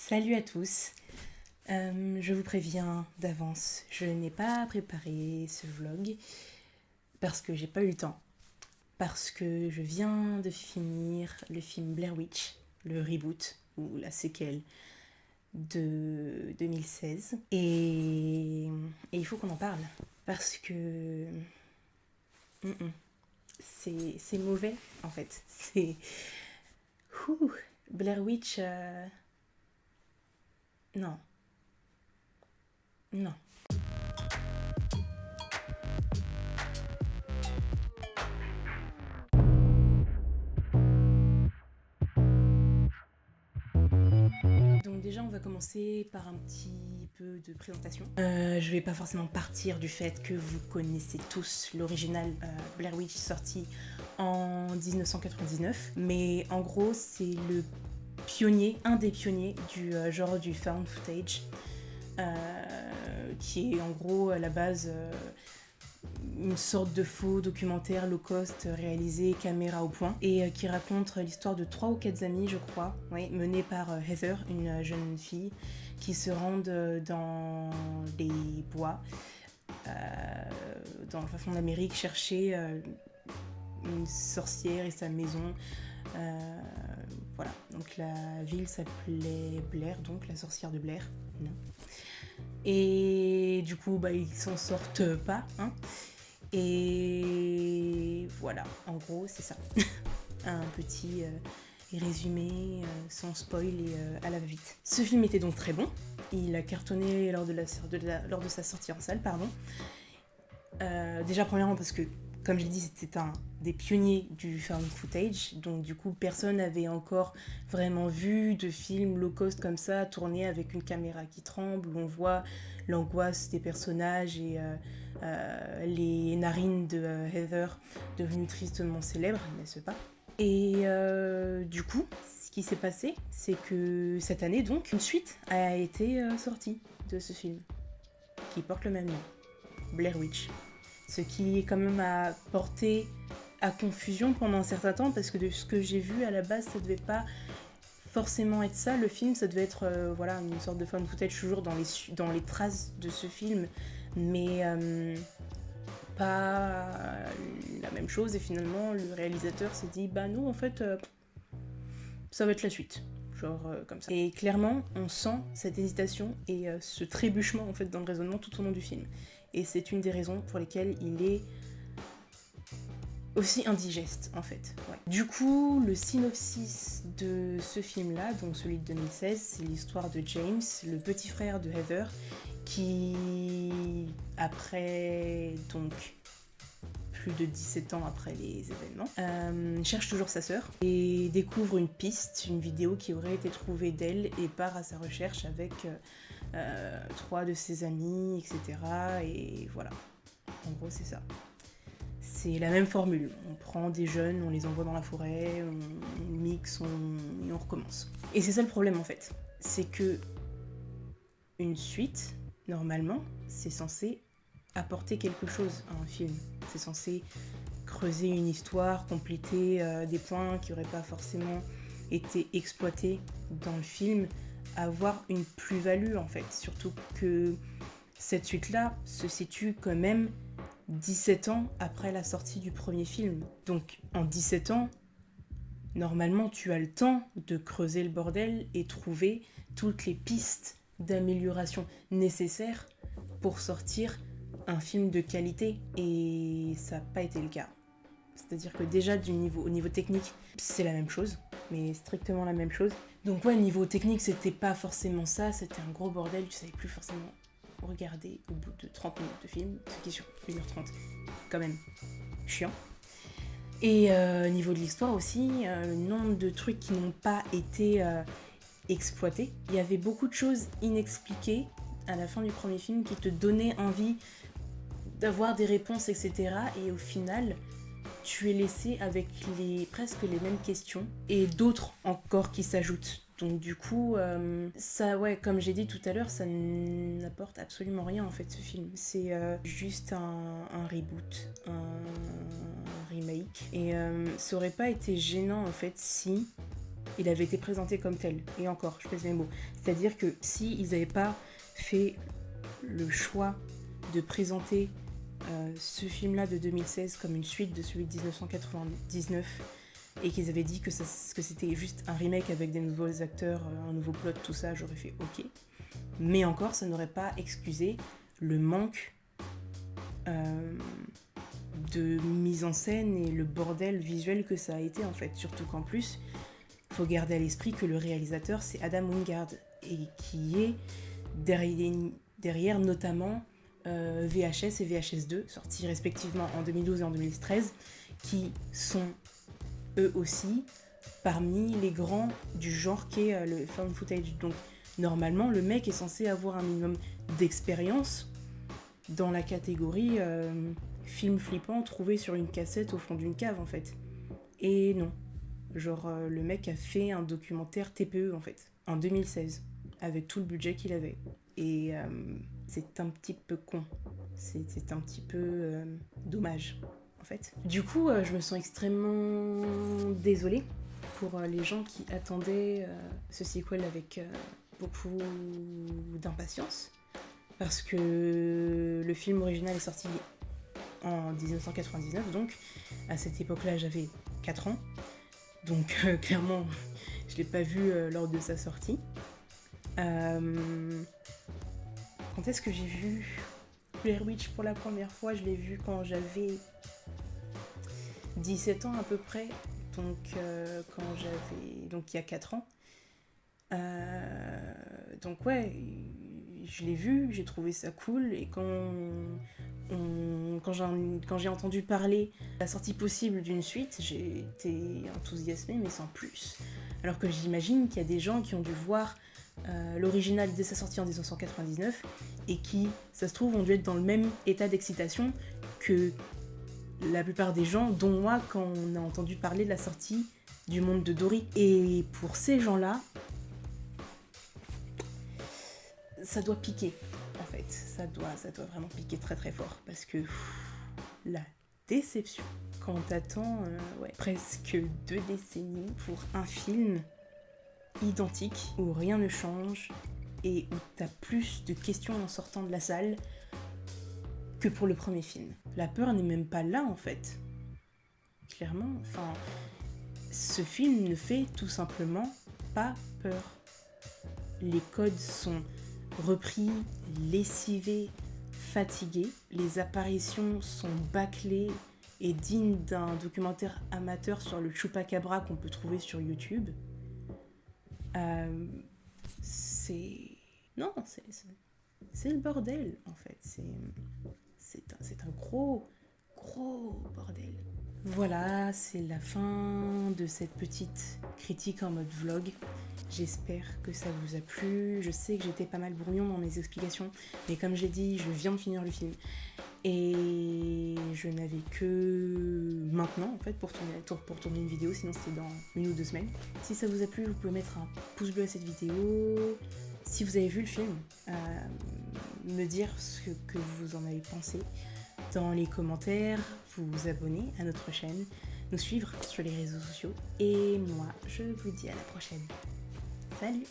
Salut à tous, je vous préviens d'avance, je n'ai pas préparé ce vlog parce que j'ai pas eu le temps, parce que je viens de finir le film Blair Witch, le reboot ou la séquelle de 2016 et il faut qu'on en parle parce que c'est mauvais en fait, c'est Blair Witch non. Non. Donc déjà, on va commencer par un petit peu de présentation. Je vais pas forcément partir du fait que vous connaissez tous l'original Blair Witch sorti en 1999, mais en gros, c'est le pionnier, un des pionniers du genre du found footage, qui est en gros à la base une sorte de faux documentaire low cost réalisé caméra au point et qui raconte l'histoire de 3 ou 4 amis, je crois, oui, menés par Heather, une jeune fille qui se rendent dans les bois dans le fin fond d'Amérique chercher une sorcière et sa maison. Voilà, donc la ville s'appelait Blair, donc la sorcière de Blair. Non. Et du coup, ils s'en sortent pas, hein. Et voilà, en gros, c'est ça. Un petit résumé sans spoil et à la va-vite. Ce film était donc très bon. Il a cartonné lors de sa sortie en salle, pardon. Déjà, premièrement, parce que, comme j'ai dit, c'était un des pionniers du found footage, donc du coup, personne n'avait encore vraiment vu de film low cost comme ça, tourné avec une caméra qui tremble, où on voit l'angoisse des personnages et les narines de Heather devenues tristement célèbres, n'est-ce pas? Et du coup, ce qui s'est passé, c'est que cette année, donc, une suite a été sortie de ce film, qui porte le même nom, Blair Witch. Ce qui quand même a porté à confusion pendant un certain temps, parce que de ce que j'ai vu à la base, ça devait pas forcément être ça. Le film, ça devait être voilà, une sorte de found footage toujours dans les traces de ce film, mais pas la même chose. Et finalement, le réalisateur s'est dit bah non, en fait, ça va être la suite. Genre comme ça. Et clairement, on sent cette hésitation et ce trébuchement en fait dans le raisonnement tout au long du film. Et c'est une des raisons pour lesquelles il est aussi indigeste en fait. Ouais. Du coup, le synopsis de ce film-là, donc celui de 2016, c'est l'histoire de James, le petit frère de Heather, qui, après donc plus de 17 ans après les événements, cherche toujours sa sœur et découvre une piste, une vidéo qui aurait été trouvée d'elle et part à sa recherche avec 3 de ses amis, etc. Et voilà, en gros c'est ça. C'est la même formule, on prend des jeunes, on les envoie dans la forêt, on mixe, et on recommence. Et c'est ça le problème en fait, c'est que une suite, normalement, c'est censé apporter quelque chose à un film. C'est censé creuser une histoire, compléter des points qui n'auraient pas forcément été exploités dans le film, avoir une plus-value en fait. Surtout que cette suite-là se situe quand même 17 ans après la sortie du premier film. Donc en 17 ans, normalement tu as le temps de creuser le bordel et trouver toutes les pistes d'amélioration nécessaires pour sortir un film de qualité, et ça n'a pas été le cas. C'est-à-dire que déjà au niveau technique, c'est la même chose, mais strictement la même chose. Donc ouais, niveau technique, c'était pas forcément ça, c'était un gros bordel, tu savais plus forcément regarder au bout de 30 minutes de film, ce qui est sur 1h30, quand même chiant. Et niveau de l'histoire aussi, le nombre de trucs qui n'ont pas été exploités. Il y avait beaucoup de choses inexpliquées à la fin du premier film qui te donnaient envie d'avoir des réponses, etc. Et au final, tu es laissé avec presque les mêmes questions et d'autres encore qui s'ajoutent. Donc du coup, ça, ouais, comme j'ai dit tout à l'heure, ça n'apporte absolument rien en fait ce film. C'est juste un reboot, un remake. Et ça aurait pas été gênant en fait si il avait été présenté comme tel. Et encore, je pèse mes mots. C'est-à-dire que s'ils n'avaient pas fait le choix de présenter ce film-là de 2016 comme une suite de celui de 1999 et qu'ils avaient dit que c'était juste un remake avec des nouveaux acteurs, un nouveau plot, tout ça, j'aurais fait ok. Mais encore, ça n'aurait pas excusé le manque de mise en scène et le bordel visuel que ça a été en fait. Surtout qu'en plus, il faut garder à l'esprit que le réalisateur c'est Adam Wingard et qui est derrière notamment VHS et VHS2, sortis respectivement en 2012 et en 2013, qui sont eux aussi parmi les grands du genre qu'est le found footage. Donc normalement, le mec est censé avoir un minimum d'expérience dans la catégorie film flippant trouvé sur une cassette au fond d'une cave en fait. Et non. Genre le mec a fait un documentaire TPE en fait, en 2016, avec tout le budget qu'il avait. Et c'est un petit peu con. C'est un petit peu dommage en fait. Du coup, je me sens extrêmement désolée pour les gens qui attendaient ce sequel avec beaucoup d'impatience. Parce que le film original est sorti en 1999, donc à cette époque-là j'avais 4 ans. Donc clairement, je ne l'ai pas vu lors de sa sortie. Quand est-ce que j'ai vu Blair Witch pour la première fois? Je l'ai vu quand j'avais 17 ans à peu près. Donc donc il y a 4 ans. Donc ouais, je l'ai vu, j'ai trouvé ça cool, et quand j'ai entendu parler de la sortie possible d'une suite, j'ai été enthousiasmée mais sans plus. Alors que j'imagine qu'il y a des gens qui ont dû voir l'original dès sa sortie en 1999 et qui, ça se trouve, ont dû être dans le même état d'excitation que la plupart des gens, dont moi, quand on a entendu parler de la sortie du monde de Dory. Et pour ces gens-là, ça doit piquer, en fait. Ça doit vraiment piquer très très fort. Parce que la déception, quand t'attends presque 2 décennies pour un film identique, où rien ne change, et où t'as plus de questions en sortant de la salle que pour le premier film. La peur n'est même pas là, en fait. Clairement, enfin, ce film ne fait tout simplement pas peur. Les codes sont repris, lessivés, fatigués. Les apparitions sont bâclées et dignes d'un documentaire amateur sur le Chupacabra qu'on peut trouver sur YouTube. C'est le bordel, en fait. C'est un gros bordel. Voilà, c'est la fin de cette petite critique en mode vlog. J'espère que ça vous a plu. Je sais que j'étais pas mal brouillon dans mes explications, mais comme j'ai dit, je viens de finir le film. Et je n'avais que maintenant, en fait, pour tourner une vidéo, sinon c'était dans 1 ou 2 semaines. Si ça vous a plu, vous pouvez mettre un pouce bleu à cette vidéo. Si vous avez vu le film, me dire ce que vous en avez pensé dans les commentaires, vous abonner à notre chaîne, nous suivre sur les réseaux sociaux, et moi je vous dis à la prochaine. Salut!